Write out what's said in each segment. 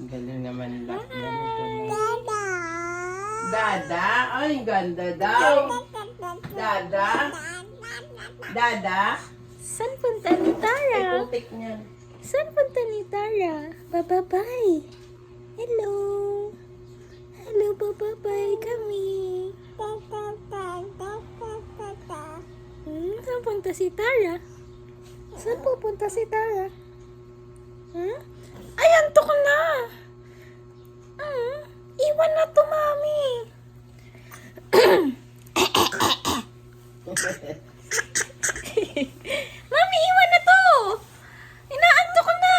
Galing naman lang. Ganito na. Dada? Ay, ganda daw. Dada? Dada? Saan punta ni Tara? Ay, putik niyan. Saan punta ni Tara? Bababay. Hello. Hello, bababay kami. Saan punta si Tara? Saan pupunta si Tara? Ay, antok na. Iwan na to, mami. Mami, iwan na to. Inaantok na.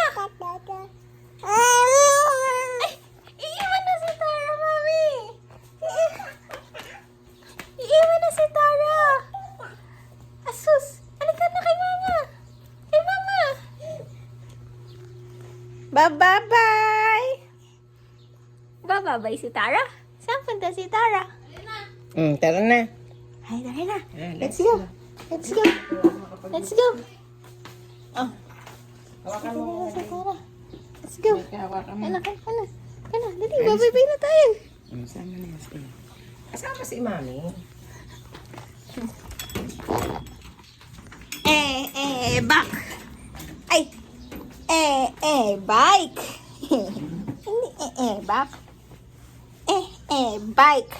Ay, iiwan na si Tara, mami. Iiwan na si Tara. Asus, halika na kay mama. Kay mama. Bye-bye. Bye-bye si Tara. Saan punta si Tara? Tara na. Ay, tara na. Let's go. Let's go. Let's go. Oh. Hawakan mo. Sa Tara. Let's go. Hawakan mo. Anak, anak. Anak, dali, babay-bye na tayo. Sama na yan. Sige. Kasama si Mami. Back. Ay. Bike. Hindi, back. Bike.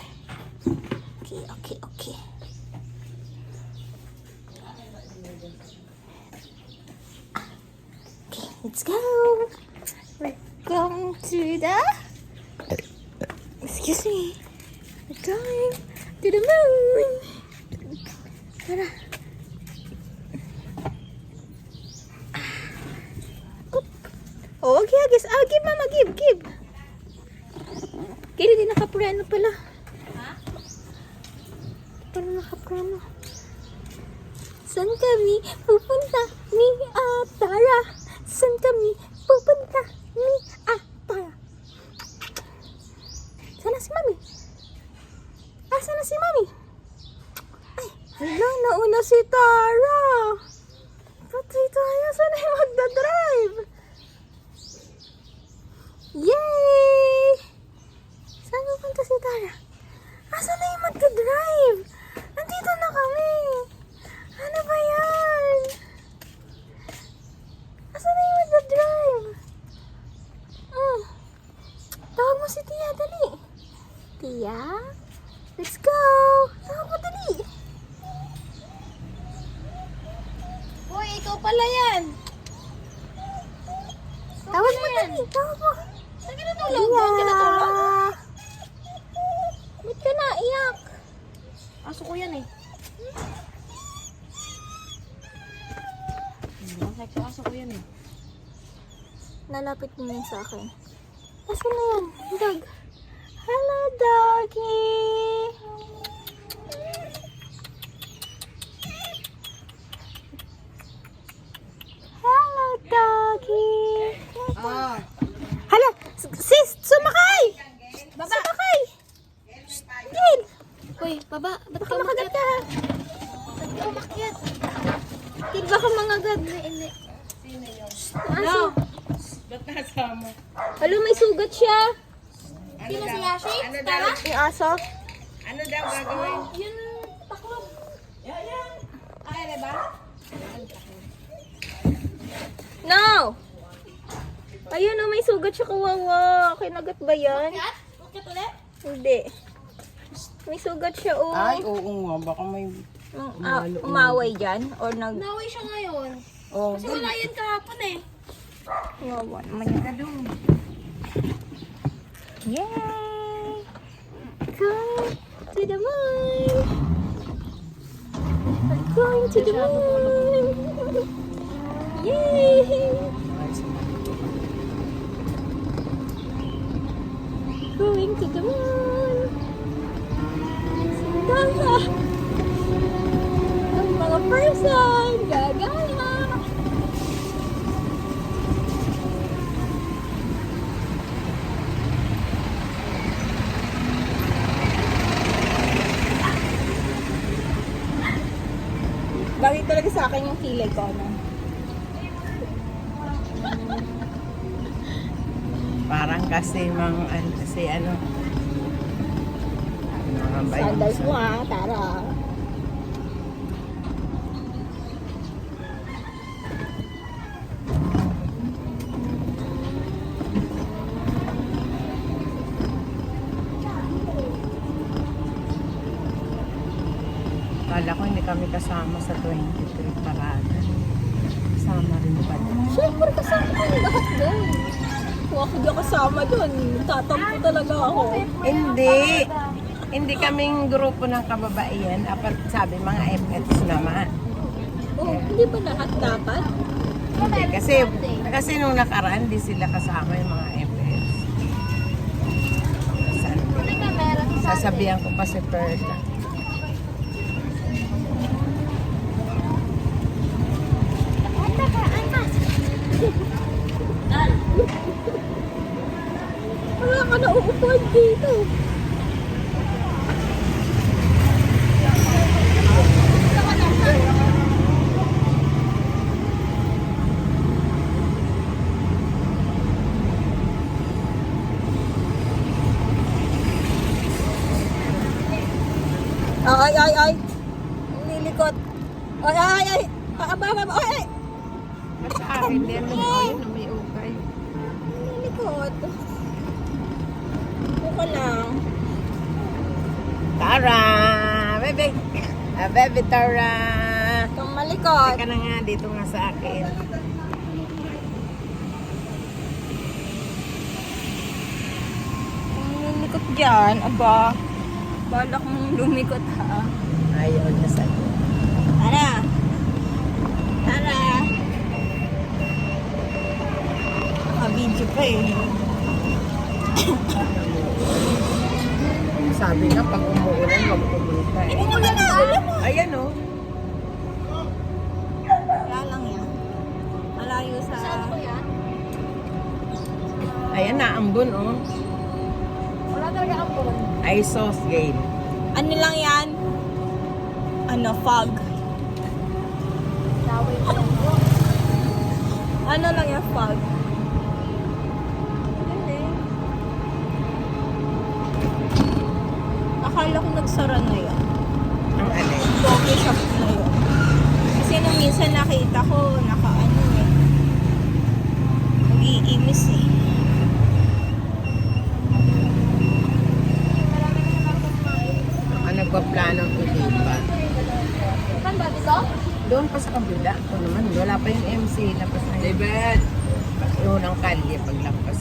Okay. Okay, let's go. We're going to the... Excuse me. We're going to the moon. Tara. Oh, okay, agis. Give, mama, give. Kaya din nakapreno pala. Ha? Pala nakapreno. Saan kami pupunta ni Tara? Saan kami pupunta ni Tara? Sana si Mami? Sana si Mami? Ay, hala, nauna si Tara. Patay tayo. Sana yung magdadrive? Yay! Saan pupunta si Tara? Asan na yung magdadrive? Nandito na kami. Ano ba yan? Asan na yung magdadrive? Tawag mo si Tia, dali. Tia? Let's go! Tawag mo, dali. Uy, ikaw pala yan. Tawag mo, dali. Tawag mo. Saan kinatulog? Saan kinatulog? Ba't ka naiyak? Aso ko yan eh. Aso ko yan eh. Nalapit mo yan sa akin. Asan na yan? Dog. Hello, doggy. Hello, doggy. Hala, sis, sumakay! Baba! Sumakay! Gil! Uy, baba. Ba't Baka makagat ka. Ba't ka umakyat? Gil, baka mangagat. Hindi. Aso. Ba't kasama? Alo, may sugat siya. Sino si Yashi? Ano daw? Tara? Yung aso. Ano daw gagawin? Yun, taklog. Yan. Ay, diba? No! Ayun, may sugat siya, kawawa. Kinagat ba yan? Umakyat? Umakyat ulit? Hindi. May sugat siya, oh. Ay, oo nga. Baka may... Umaway dyan? Or nag... Naway siya ngayon. Oh, Kasi wala yan kahapon eh. Kawawa naman yan. Yay! Going to the moon! We're going to the moon! Yay! Going to the moon! Sandala! Ang mga person! Gagala! Bagay talaga sa akin yung kilay ko, no? parang lang kasi kasi ano mga bayan Sandals mo ha, Tara. Kala ko hindi kami kasama sa 23 parada. Kasama rin pala. Siyempre kasama ko lahat doon. Kung ako di kasama doon, tatampo talaga ako. Hindi. Hindi kaming grupo ng kababaihan. Apat sabi mga FX naman. Oh, hindi ba lahat dapat? Hindi. Kasi nung nakaraan, di sila kasama yung mga FX. Hindi ka meron sa Sasabihan ko pa si Perla. Anda ka, anak. Wala ka na uupuan dito. Ay. Nilikot. Ay. Aba. Ay. Ba't sa akin din? Ayun, may ukay. Nilikot. Buka lang. Tara! Bebe! Bebe, Tara! Itong malikot. Teka na nga, dito nga sa akin. Nilikot dyan. Aba. Balak mong lumikot ha. Ayaw na sa'yo. Tara. Naka-video pa eh. Sabi nga, pag umuulan, wag pumunta eh. Wala na, alam mo. Ayan o. Wala lang yan. Malayo sa... Saan ko yan? Ayan na, ambon o. Wala talaga ang phone. Ay, sauce game. Ano lang yan? Ano, fog. Laway mo lang ko. Ano lang yan, fog. Akala ko nagsara na yun. Ang alin. Coffee shop na yun. Kasi nung minsan nakita ko, naka-ano eh. Nag-iimis eh. Ang nagpa-planong ilipat. Saan ba dito? Doon pa sa kabila. Ako naman, wala pa yung MC. Labas na David! Yung unang kalye, paglampas